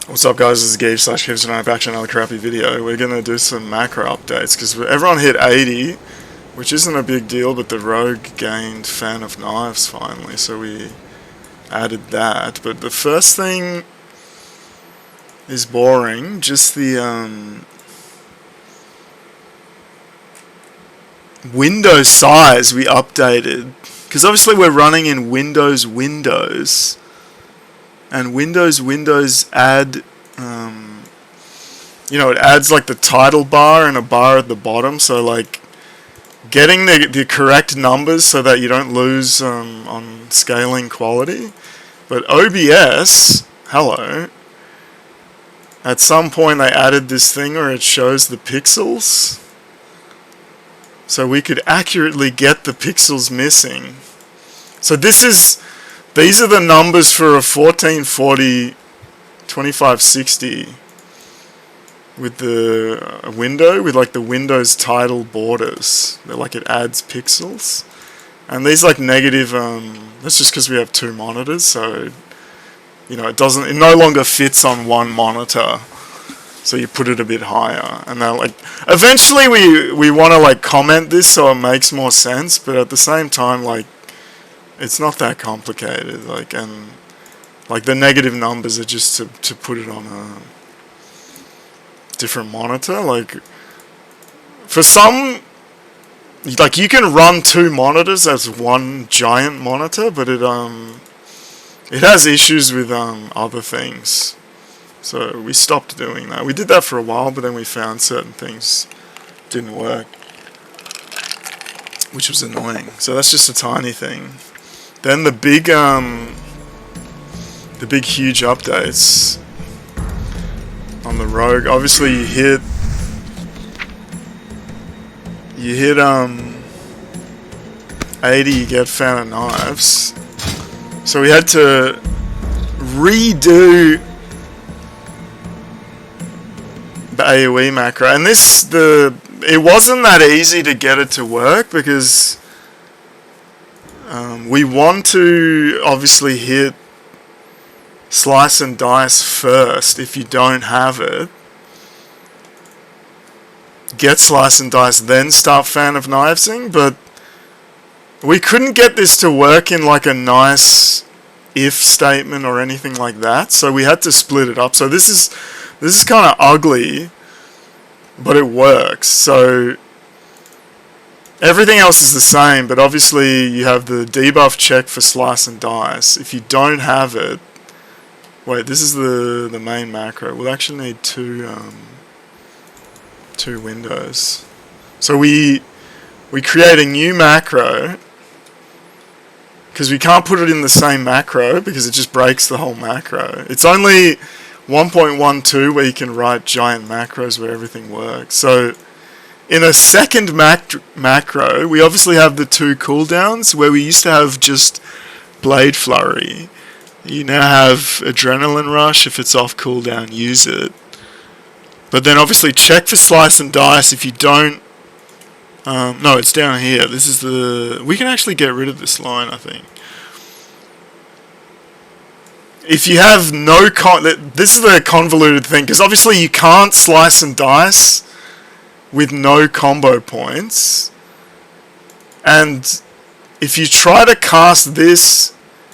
What's up guys, this is Gage/Gibbs and I'm back to another crappy video. We're going to do some macro updates because everyone hit 80, which isn't a big deal, but the rogue gained Fan of Knives finally, so we added that. But the first thing is boring, just the window size we updated, because obviously we're running in Windows, and Windows add, it adds like the title bar and a bar at the bottom, so like getting the correct numbers so that you don't lose on scaling quality. But OBS, hello, at some point they added this thing where it shows the pixels, so we could accurately get the pixels missing. So these are the numbers for a 1440 2560 with the window, with like the Windows title borders. They're like, it adds pixels. And these like negative, that's just because we have two monitors, so it no longer fits on one monitor. So you put it a bit higher, and then like eventually we want to like comment this so it makes more sense, but at the same time, like, it's not that complicated. Like, and like the negative numbers are just to put it on a different monitor. Like, for some, like, you can run two monitors as one giant monitor, but it has issues with other things. So we stopped doing that. We did that for a while, but then we found certain things didn't work, which was annoying. So that's just a tiny thing. Then the big huge updates on the rogue. Obviously you hit 80, you get Fan of Knives. So we had to redo the AoE macro, and it wasn't that easy to get it to work, because we want to obviously hit Slice and Dice first. If you don't have it, get Slice and Dice, then start Fan of Knivesing. But we couldn't get this to work in like a nice if statement or anything like that, so we had to split it up. So this is kind of ugly, but it works. So everything else is the same, but obviously you have the debuff check for Slice and Dice. If you don't have it, wait, this is the main macro. We'll actually need two windows. So we create a new macro, because we can't put it in the same macro because it just breaks the whole macro. It's only 1.12 where you can write giant macros where everything works. So in a second macro, we obviously have the two cooldowns, where we used to have just Blade Flurry. You now have Adrenaline Rush. If it's off cooldown, use it. But then obviously check for Slice and Dice. If you don't, no, it's down here. This is we can actually get rid of this line, I think. If you have no this is the convoluted thing, because obviously you can't Slice and Dice with no combo points, and if you try to cast this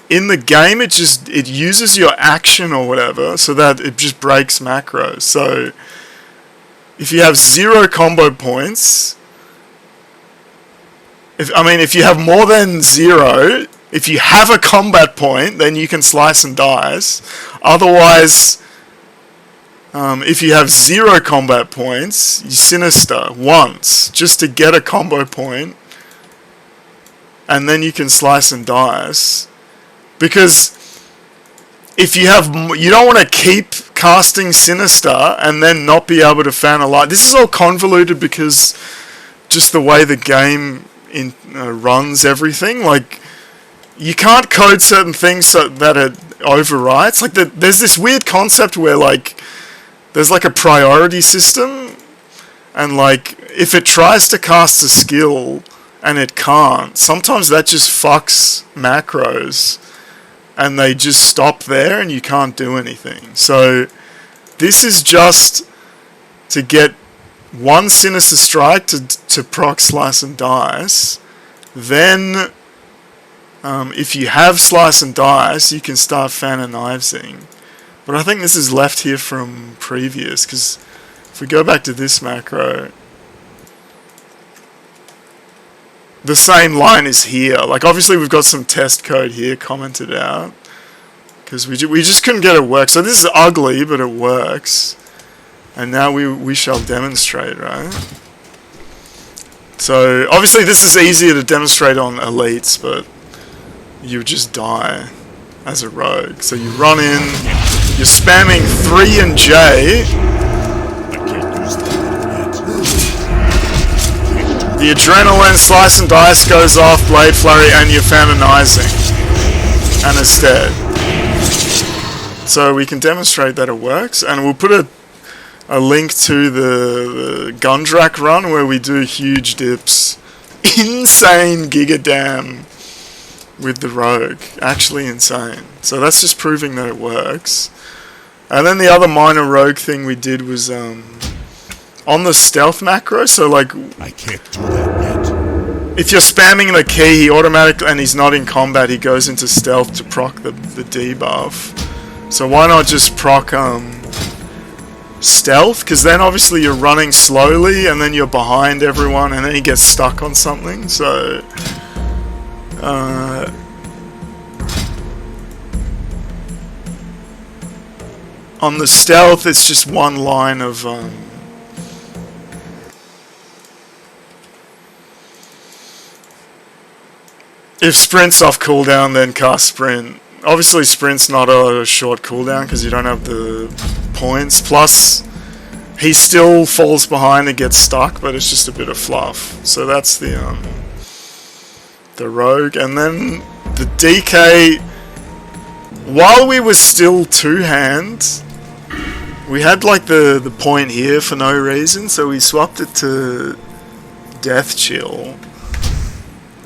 in the game, it uses your action or whatever, so that it just breaks macros. So if you have 0 combo points, if you have more than 0, if you have a combat point, then you can Slice and Dice. Otherwise, if you have 0 combat points, you Sinister once, just to get a combo point, and then you can Slice and Dice. Because if you don't want to keep casting Sinister and then not be able to Fan a Light. This is all convoluted because just the way the game runs everything. Like, you can't code certain things so that it overwrites. Like, there's this weird concept where, like, there's like a priority system, and like, if it tries to cast a skill and it can't, sometimes that just fucks macros and they just stop there and you can't do anything. So this is just to get one Sinister Strike to proc Slice and Dice. Then, if you have Slice and Dice, you can start Fan and Knivesing. But I think this is left here from previous, because if we go back to this macro, the same line is here. Like, obviously we've got some test code here commented out, because we just couldn't get it to work. So this is ugly, but it works. And now we shall demonstrate, right? So, obviously this is easier to demonstrate on elites, but you just die as a rogue. So you run in, you're spamming 3 and J. The Adrenaline, Slice and Dice goes off, Blade Flurry, and you're Fanonizing. And it's dead. So we can demonstrate that it works, and we'll put a link to the Gundrak run where we do huge dips. Insane Gigadam with the Rogue. Actually insane. So that's just proving that it works. And then the other minor Rogue thing we did was on the stealth macro, so like, I can't do that yet. If you're spamming the key, he automatically, and he's not in combat, he goes into stealth to proc the debuff. So why not just proc stealth? Because then obviously you're running slowly, and then you're behind everyone, and then he gets stuck on something. So on the stealth, it's just one line of if sprint's off cooldown, then cast sprint. Obviously sprint's not a short cooldown because you don't have the points. Plus, he still falls behind and gets stuck, but it's just a bit of fluff. So that's the rogue. And then the DK, while we were still two-hand, we had like the point here for no reason, so we swapped it to deathchill.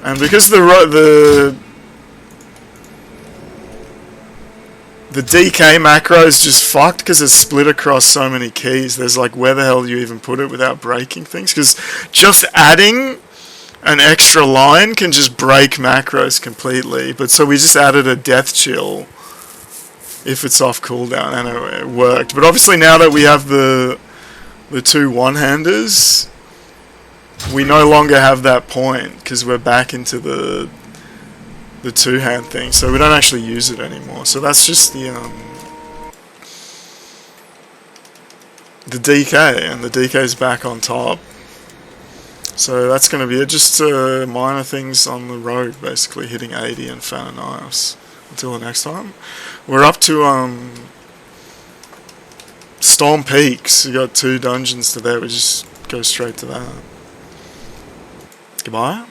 And because the DK macro is just fucked because it's split across so many keys, there's like, where the hell do you even put it without breaking things? Because just adding an extra line can just break macros completely. But so we just added a death chill if it's off cooldown, and it worked. But obviously now that we have the two one-handers, we no longer have that point because we're back into the two-hand thing, so we don't actually use it anymore. So that's just the DK, and the DK is back on top. So that's going to be it. Just minor things on the road, basically hitting 80 and Fan and Knives. Until the next time, we're up to Storm Peaks. We got 2 dungeons to there. We just go straight to that. Goodbye.